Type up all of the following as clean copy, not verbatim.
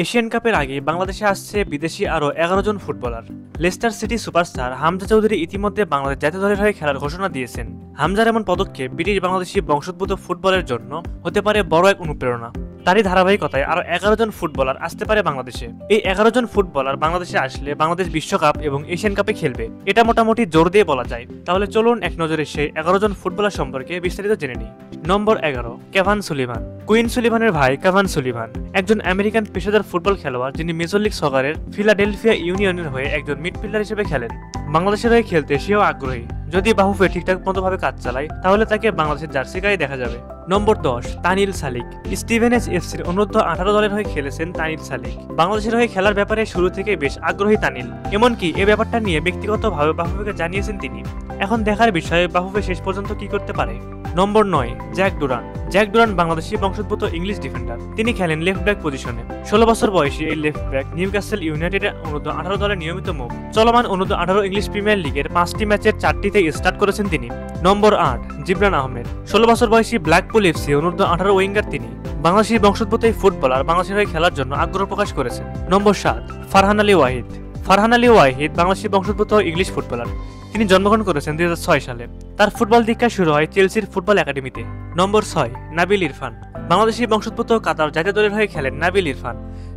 Asian কাপের আগে বাংলাদেশে আসছে বিদেশি আরও 11 জন footballer. Leicester City superstar Hamza Choudhury ইতিমধ্যে বাংলাদেশ জাতীয় দলের হয়ে খেলার ঘোষণা দিয়েছেন। হামজার এমন পদক্ষেপ ব্রিটিশ বাংলাদেশি বংশোদ্ভূত ফুটবলের জন্য হতে পারে বড় এক অনুপ্রেরণা। তারই ধারাবাহিকতায় আরও 11 জন ফুটবলার আসতে পারে বাংলাদেশে। এই 11 জন ফুটবলার বাংলাদেশে আসলে বাংলাদেশ বিশ্বকাপ এবং এশিয়ান কাপে খেলবে, এটা মোটামুটি জোর দিয়ে বলা যায়। তাহলে চলুন এক নজরে সেই 11 জন ফুটবলার সম্পর্কে বিস্তারিত জেনে নিই। নম্বর 11, কেভান সুলিভান। কুইন সুলিভানের ভাই কেভান সুলিভান একজন আমেরিকান পেশাদার ফুটবল খেলোয়াড়, যিনি মেজর লিগ সকারের ফিলাডেলফিয়া ইউনিয়নের হয়ে একজন মিডফিল্ডার হিসেবে খেলেন। বাংলাদেশের হয়ে খেলতে সেও আগ্রহী। যদি বাহুফে ঠিকঠাক মতোভাবে কাজ চালায় তাহলে তাকে বাংলাদেশের জার্সি গায়ে দেখা যাবে। নম্বর 10, তানিল সালিক। স্টিভেনস এফসির অনূর্ধ্ব-18 দলের হয়ে খেলেছেন তানিল সালিক। বাংলাদেশের হয়ে খেলার ব্যাপারে শুরু থেকে বেশ আগ্রহী তানিল, এমনকি এ ব্যাপারটা নিয়ে ব্যক্তিগতভাবে বাহুফেকে জানিয়েছেন তিনি। এখন দেখার বিষয়ে বাহুফে শেষ পর্যন্ত কি করতে পারে। Number 9, Jack Duran. Jack Duran Bangladeshi বংশোদ্ভূত ইংলিশ ডিফেন্ডার। তিনি খেলেন লেফট ব্যাক পজিশনে। 16 বছর বয়সী এই লেফট ব্যাক নিউক্যাসল ইউনাইটেডের অনূর্ধ্ব-18 দলের নিয়মিত মুখ। চলমান অনূর্ধ্ব-18 ইংলিশ প্রিমিয়ার লিগের 5টি ম্যাচের 4টিতে স্টার্ট করেছেন তিনি। নম্বর 8, জিবরান আহমেদ। 16 বছর বয়সী ব্ল্যাকপুল এফসি অনূর্ধ্ব-18 উইঙ্গার তিনি। বাংলাদেশি বংশোদ্ভূত এই ফুটবলার বাংলাদেশের হয়ে খেলার জন্য আগ্রহ প্রকাশ করেছেন। নম্বর 7, ফারহান আলী ওয়াহিদ। ফারহান আলী ওয়াহিদ বাংলাদেশি বংশোদ্ভূত ইংলিশ ফুটবলার। তিনি জন্মগ্রহণ করেছেন 2006 সালে। তার ফুটবল দীক্ষা শুরু হয় চেলসির ফুটবল একাডেমিতে। নম্বর 6, নাবিল ইরফান। বাংলাদেশি বংশোদ্ভূত কাতার জাতীয় দলের হয়ে খেলেন নাবিল ইরফান।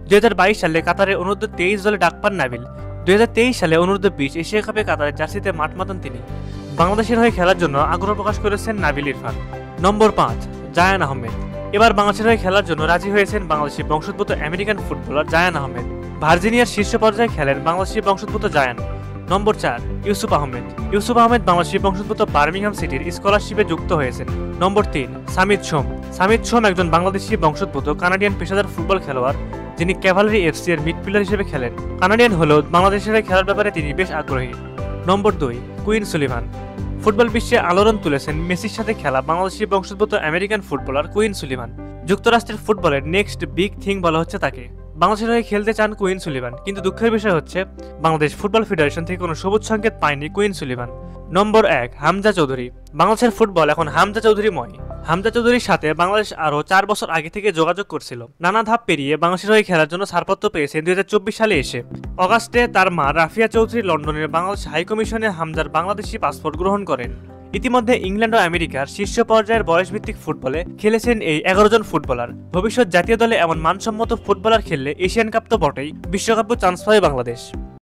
2022 সালে কাতারে অনূর্ধ্ব-23 দলে ডাক পান নাবিল। 2023 সালে অনূর্ধ্ব-20 এশিয়া কাপে কাতারের জার্সিতে মাঠ মাতান তিনি। বাংলাদেশের হয়ে খেলার জন্য আগ্রহ প্রকাশ করেছেন নাবিল ইরফান। নম্বর 5, জায়ান আহমেদ। এবার বাংলাদেশের হয়ে খেলার জন্য রাজি হয়েছেন বাংলাদেশি বংশোদ্ভূত আমেরিকান ফুটবলার জায়ান আহমেদ। ভার্জিনিয়ার শীর্ষ পর্যায়ে খেলেন বাংলাদেশি বংশোদ্ভূত জায়ান। নম্বর 4, ইউসুফ আহমেদ। ইউসুফ আহমেদ বাংলাদেশি বংশোদ্ভূত বার্মিংহাম সিটির স্কলারশিপে যুক্ত হয়েছেন। নম্বর 3, সামিদ সোম। সামিদ সোম একজন বাংলাদেশি বংশোদ্ভূত কানাডিয়ান পেশাদার ফুটবল খেলোয়াড়, যিনি ক্যাভালরি এফসি এর মিডফিল্ডার হিসেবে খেলেন। কানাডিয়ান হলেও বাংলাদেশের খেলার ব্যাপারে তিনি বেশ আগ্রহী। নম্বর 2, কুইন সুলিভান। ফুটবল বিশ্বে আলোড়ন তুলেছেন মেসির সাথে খেলা বাংলাদেশি বংশোদ্ভূত আমেরিকান ফুটবলার কুইন সুলিভান। যুক্তরাষ্ট্রের ফুটবলের নেক্সট বিগ থিং বলা হচ্ছে তাকে। বাংলাদেশের হয়ে খেলতে চান কুইন সুলিভান, কিন্তু দুঃখের বিষয় হচ্ছে বাংলাদেশ ফুটবল ফেডারেশন থেকে কোনো সবুজ সংকেত পায়নি কুইন সুলিভান। নম্বর 1, হামজা চৌধুরী। বাংলাদেশের ফুটবল এখন হামজা চৌধুরীময়। হামজা চৌধুরীর সাথে বাংলাদেশ আরও 4 বছর আগে থেকে যোগাযোগ করছিল। নানা ধাপ পেরিয়ে বাংলাদেশের হয়ে খেলার জন্য ছাড়পত্র পেয়েছেন 2024 সালে এসে। অগাস্টে তার মা রাফিয়া চৌধুরী লন্ডনের বাংলাদেশ হাইকমিশনে হামজার বাংলাদেশি পাসপোর্ট গ্রহণ করেন। ইতিমধ্যে ইংল্যান্ড ও আমেরিকার শীর্ষ পর্যায়ের বয়সভিত্তিক ফুটবলে খেলেছেন এই 11 জন ফুটবলার। ভবিষ্যৎ জাতীয় দলে এমন মানসম্মত ফুটবলার খেললে এশিয়ান কাপ তো বটেই, বিশ্বকাপও চান্স পাবে বাংলাদেশ।